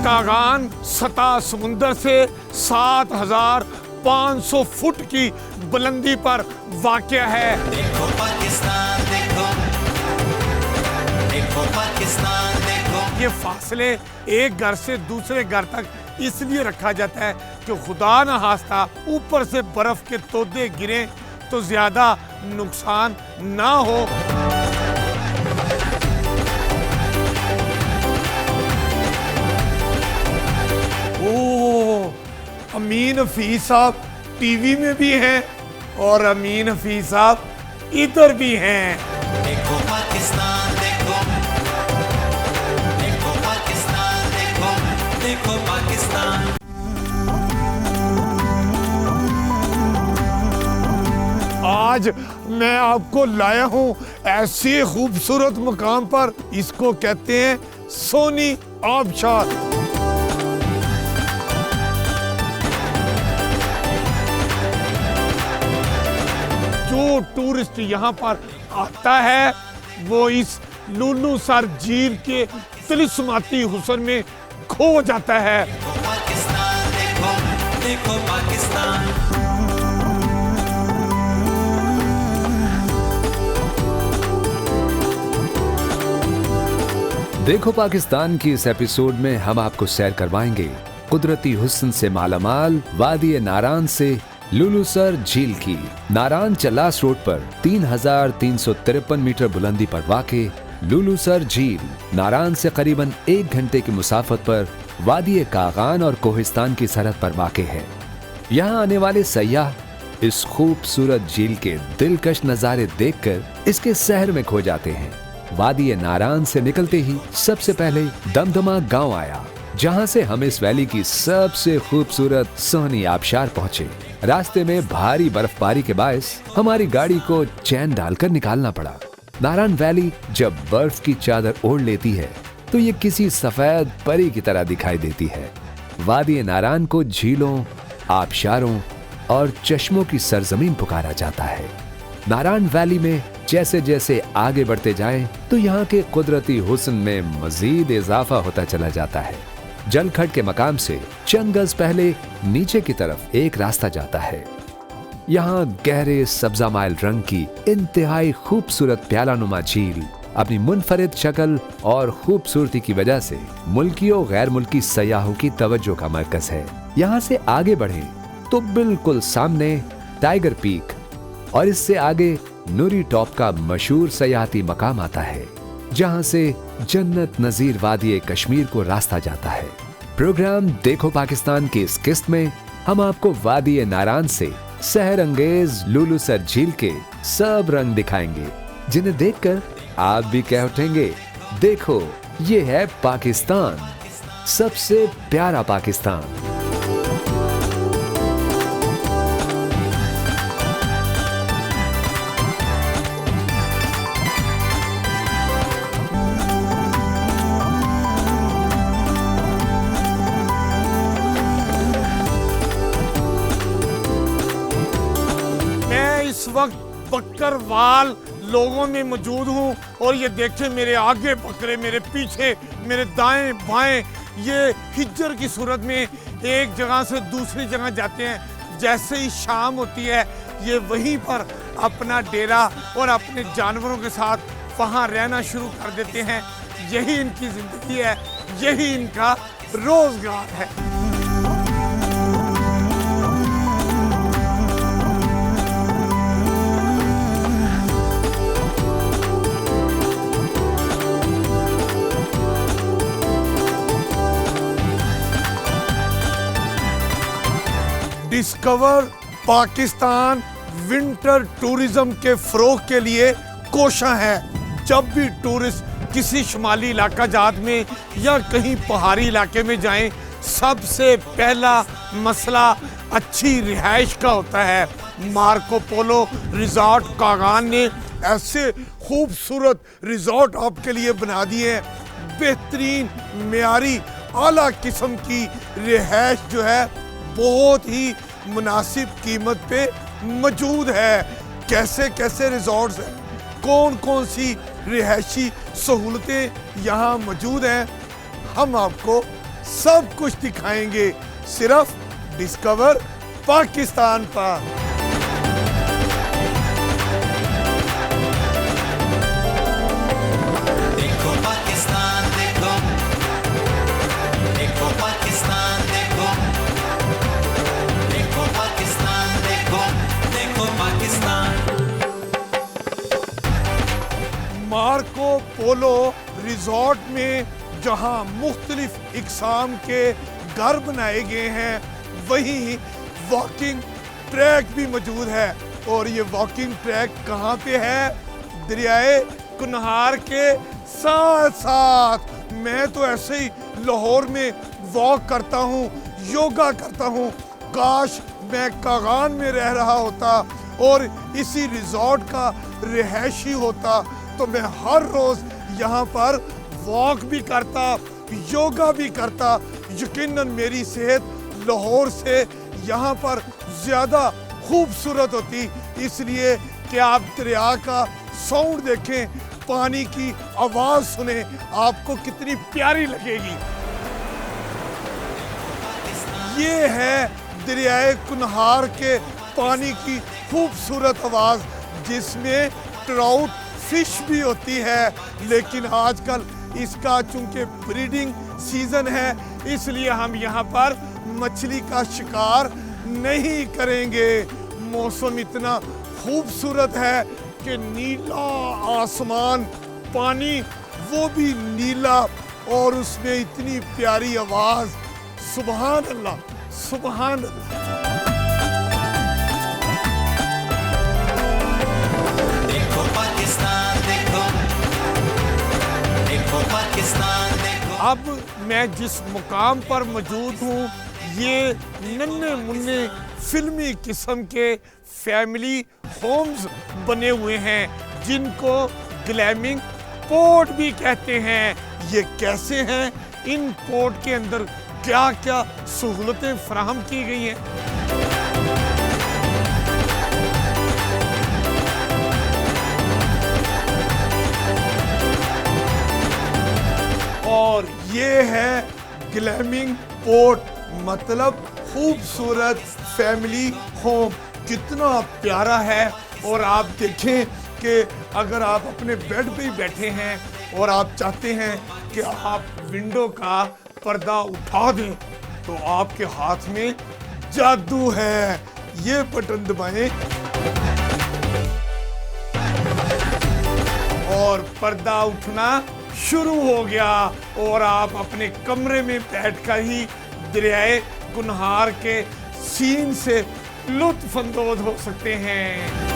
कागान सतह समुंदर से 7,500 फुट की बुलंदी पर वाक़या है। देखो पाकिस्तान, देखो पाकिस्तान, देखो। ये फासले एक घर से दूसरे घर तक इसलिए रखा जाता है कि खुदा न खास्ता ऊपर से बर्फ के तोदे गिरे तो ज्यादा नुकसान ना हो। अमीन हफीज साहब टीवी में भी हैं और अमीन हफीज साहब इधर भी हैं। देखो पाकिस्तान, देखो पाकिस्तान, देखो पाकिस्तान। आज मैं आपको लाया हूँ ऐसे खूबसूरत मकाम पर, इसको कहते हैं सोनी आबशार। जो टूरिस्ट यहाँ पर आता है वो इस लुलुसर झील के तिलिस्माती हुस्न में खो जाता है। देखो पाकिस्तान, देखो पाकिस्तान। देखो पाकिस्तान की इस एपिसोड में हम आपको सैर करवाएंगे कुदरती हुस्न से मालामाल वादी नारान से लुलुसर झील की। नारान चलास रोड पर 3,353 मीटर बुलंदी पर वाक़े लुलुसर झील नारान से करीबन 1 घंटे की मुसाफत पर वादी कागान और कोहिस्तान की सरहद पर वाक़े है। यहाँ आने वाले सयाह इस खूबसूरत झील के दिलकश नज़ारे देखकर इसके शहर में खो जाते हैं। वादी नारान से निकलते ही सबसे पहले दमदमा गांव आया, जहां से हम इस वैली की सबसे खूबसूरत सोनी आबशार पहुंचे। रास्ते में भारी बर्फबारी के बायस हमारी गाड़ी को चैन डालकर निकालना पड़ा। नारान वैली जब बर्फ की चादर ओढ़ लेती है तो ये किसी सफेद परी की तरह दिखाई देती है। वादी नारान को झीलों, आबशारों और चश्मों की सरजमीन पुकारा जाता है। नारान वैली में जैसे जैसे आगे बढ़ते जाएं तो यहाँ के कुदरती हुस्न में मजीद इजाफा होता चला जाता है। जलखड के मकाम से चंद गज पहले नीचे की तरफ एक रास्ता जाता है। यहाँ गहरे सब्जा माइल रंग की इंतहाई खूबसूरत प्यालानुमा झील अपनी मुनफरिद शक्ल और खूबसूरती की वजह से मुल्की और गैर मुल्की सयाहों की तवज्जो का मरकज है। यहाँ से आगे बढ़े तो बिल्कुल सामने टाइगर पीक और इससे आगे नूरी टॉप का मशहूर सयाहती मकाम आता है, जहां से जन्नत नजीर वादी कश्मीर को रास्ता जाता है। प्रोग्राम देखो पाकिस्तान की इस किस्त में हम आपको वादी नारान से सहर अंगेज लुलुसर झील के सब रंग दिखाएंगे, जिन्हें देखकर आप भी कह उठेंगे, देखो ये है पाकिस्तान, सबसे प्यारा पाकिस्तान। इस वक्त बकरवाल लोगों में मौजूद हूँ और ये देखें, मेरे आगे बकरे, मेरे पीछे, मेरे दाएं बाएं, ये हिज्जर की सूरत में एक जगह से दूसरी जगह जाते हैं। जैसे ही शाम होती है ये वहीं पर अपना डेरा और अपने जानवरों के साथ वहाँ रहना शुरू कर देते हैं। यही इनकी जिंदगी है, यही इनका रोजगार है। डिस्कवर पाकिस्तान विंटर टूरिज्म के फरोग के लिए कोशां है। जब भी टूरिस्ट किसी शुमाली इलाका जात में या कहीं पहाड़ी इलाके में जाएं, सबसे पहला मसला अच्छी रिहाइश का होता है। मार्को पोलो रिजॉर्ट कागान ने ऐसे खूबसूरत रिजॉर्ट आपके लिए बना दिए हैं। बेहतरीन मेयारी आला किस्म की रिहाइश जो है बहुत ही मुनासिब कीमत पे मौजूद है। कैसे कैसे रिजॉर्ट्स हैं, कौन कौन सी रिहायशी सहूलतें यहाँ मौजूद हैं, हम आपको सब कुछ दिखाएंगे सिर्फ डिस्कवर पाकिस्तान पर। देखो पाकिस्तान देखो, देखो पाकिस्तान देखो, देखो पाकिस्तान देखो, देखो पाकिस्तान। मार्को पोलो रिजॉर्ट में जहां मुख्तलिफ इकसाम के घर बनाए गए हैं, वहीं वॉकिंग ट्रैक भी मौजूद है। और ये वॉकिंग ट्रैक कहाँ पे है? दरियाए कुनहार के साथ साथ। मैं तो ऐसे ही लाहौर में वॉक करता हूँ, योगा करता हूँ। काश मैं कागान में रह रहा होता और इसी रिजॉर्ट का रिहायशी होता, तो मैं हर रोज यहाँ पर वॉक भी करता, योगा भी करता। यकीनन मेरी सेहत लाहौर से यहाँ पर ज़्यादा खूबसूरत होती, इसलिए कि आप दरिया का साउंड देखें, पानी की आवाज़ सुने, आपको कितनी प्यारी लगेगी। ये है दरियाए कुनहार के पानी की खूबसूरत आवाज़, जिसमें ट्राउट फिश भी होती है। लेकिन आजकल इसका चूंकि ब्रीडिंग सीजन है, इसलिए हम यहाँ पर मछली का शिकार नहीं करेंगे। मौसम इतना खूबसूरत है कि नीला आसमान, पानी वो भी नीला, और उसमें इतनी प्यारी आवाज़। सुभान अल्लाह, सुभान अल्लाह। देखो पाकिस्तान देखो, देखो पाकिस्तान देखो। अब मैं जिस मुकाम पर मौजूद हूँ, ये नन्हे मुन्ने फिल्मी किस्म के फैमिली होम्स बने हुए हैं, जिनको ग्लैमिंग पोर्ट भी कहते हैं। ये कैसे हैं? इन पोर्ट के अंदर क्या क्या सहूलतें फराहम की गई हैं? और ये है ग्लैमिंग पोर्ट, मतलब खूबसूरत फैमिली होम। कितना प्यारा है। और आप देखें कि अगर आप अपने बेड पे ही बैठे हैं और आप चाहते हैं कि आप विंडो का पर्दा उठा दें, तो आपके हाथ में जादू है। ये बटन दबाएं और पर्दा उठना शुरू हो गया, और आप अपने कमरे में बैठकर ही दरियाए कुनहार के सीन से लुत्फ अंदोज हो सकते हैं।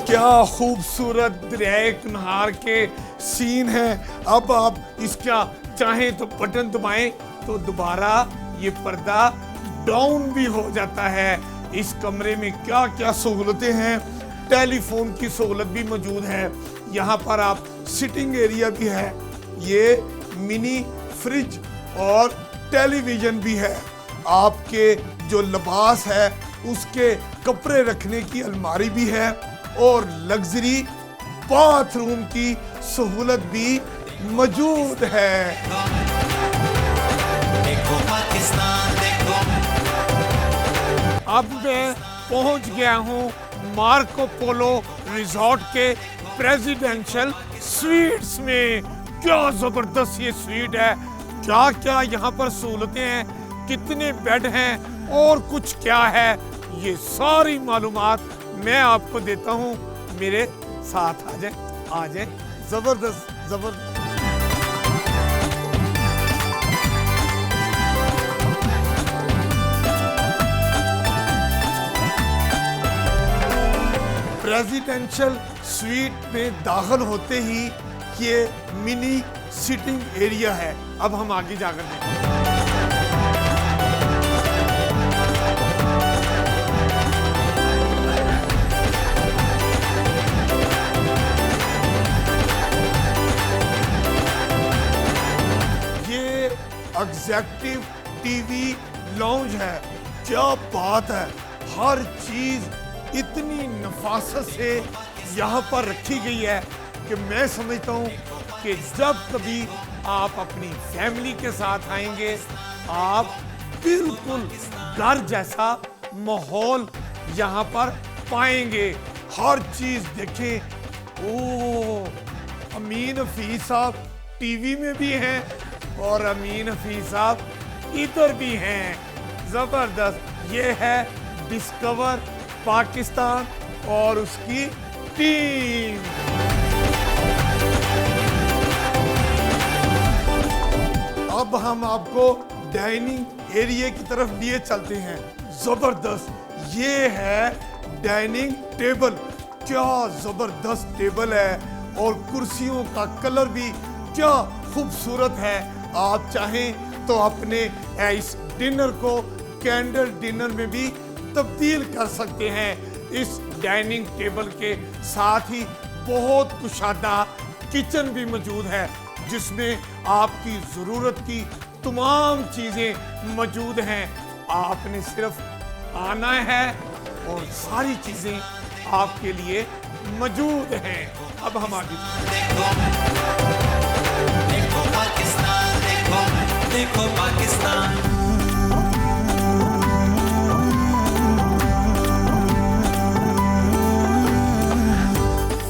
क्या खूबसूरत दरियाए कुनहार के सीन है। अब आप इसका चाहें तो बटन दबाएं तो दोबारा ये पर्दा डाउन भी हो जाता है। इस कमरे में क्या क्या सहूलतें हैं? टेलीफोन की सहूलत भी मौजूद है। यहाँ पर आप सिटिंग एरिया भी है, ये मिनी फ्रिज और टेलीविजन भी है। आपके जो लिबास है उसके कपड़े रखने की अलमारी भी है, और लग्जरी बाथरूम की सहूलत भी मौजूद है। देखो पाकिस्तान देखो। अब मैं पहुंच गया हूं मार्को पोलो रिजॉर्ट के प्रेसिडेंशियल स्वीट्स में। क्या जबरदस्त ये स्वीट है। क्या क्या यहाँ पर सहूलतें हैं, कितने बेड हैं और कुछ क्या है, ये सारी मालूमात मैं आपको देता हूँ। मेरे साथ आ जाए। जबरदस्त जबरदस्त। प्रेसिडेंशियल स्वीट में दाखिल होते ही ये मिनी सिटिंग एरिया है। अब हम आगे जाकर देखें। ये एग्जेक्टिव टीवी लॉन्ज है। क्या बात है, हर चीज इतनी नफासत से यहाँ पर रखी गई है कि मैं समझता हूँ कि जब कभी आप अपनी फैमिली के साथ आएंगे, आप बिल्कुल घर जैसा माहौल यहाँ पर पाएंगे। हर चीज देखें। ओ, अमीन हफीज साहब टीवी में भी हैं और अमीन हफीज साहब इधर भी हैं। जबरदस्त। ये है डिस्कवर पाकिस्तान और उसकी टीम। अब हम आपको डाइनिंग एरिया की तरफ लिए चलते हैं। जबरदस्त। ये है डाइनिंग टेबल। क्या जबरदस्त टेबल है और कुर्सियों का कलर भी क्या खूबसूरत है। आप चाहें तो अपने इस डिनर को कैंडल डिनर में भी तब्दील कर सकते हैं। इस डाइनिंग टेबल के साथ ही बहुत कुशादा किचन भी मौजूद है, जिसमें आपकी ज़रूरत की तमाम चीज़ें मौजूद हैं। आपने सिर्फ आना है और सारी चीज़ें आपके लिए मौजूद हैं। अब हम आगे देखो देखो पाकिस्तान, देखो देखो पाकिस्तान।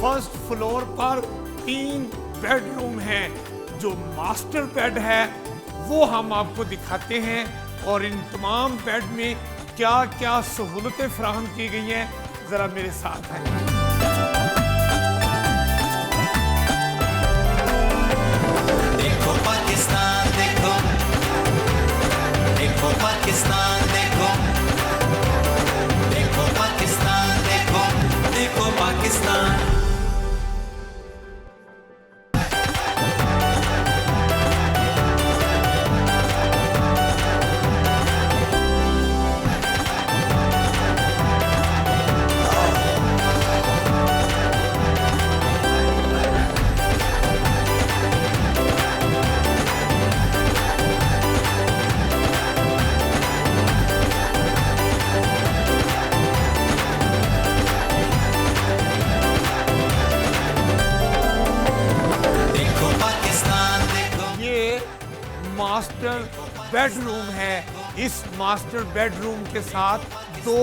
फर्स्ट फ्लोर पर 3 बेडरूम हैं। जो मास्टर बेड है वो हम आपको दिखाते हैं और इन तमाम बेड में क्या क्या सहूलतें फराहम की गई हैं, जरा मेरे साथ हैं। देखो पाकिस्तान, देखो देखो पाकिस्तान, देखो देखो पाकिस्तान, देखो देखो पाकिस्तान। मास्टर बेडरूम है। इस मास्टर बेडरूम के साथ 2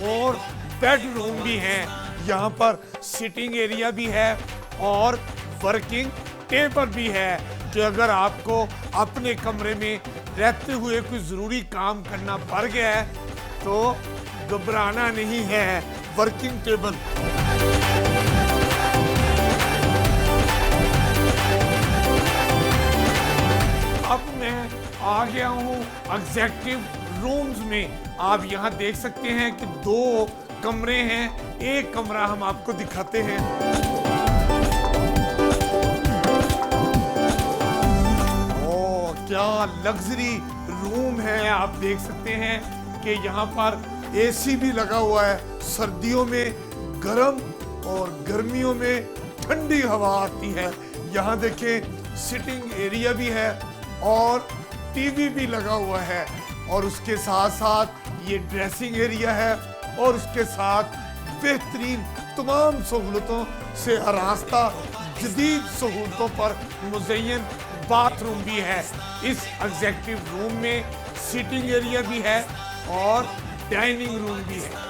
और बेडरूम भी हैं। यहाँ पर सिटिंग एरिया भी है और वर्किंग टेबल भी है कि अगर आपको अपने कमरे में रहते हुए कोई ज़रूरी काम करना पड़ गया है तो घबराना नहीं है। Working table. अब मैं आ गया हूँ एग्जेक्टिव रूम्स में। आप यहाँ देख सकते हैं कि 2 कमरे हैं। एक कमरा हम आपको दिखाते हैं। ओ, क्या लग्जरी रूम है। आप देख सकते हैं कि यहाँ पर एसी भी लगा हुआ है। सर्दियों में गर्म और गर्मियों में ठंडी हवा आती है। यहाँ देखें सिटिंग एरिया भी है और टीवी भी लगा हुआ है और उसके साथ साथ ये ड्रेसिंग एरिया है और उसके साथ बेहतरीन तमाम सहूलतों से आरास्ता जदीद सहूलतों पर मुज़य्यन बाथरूम भी है। इस एग्जेक्टिव रूम में सिटिंग एरिया भी है और डाइनिंग रूम भी है।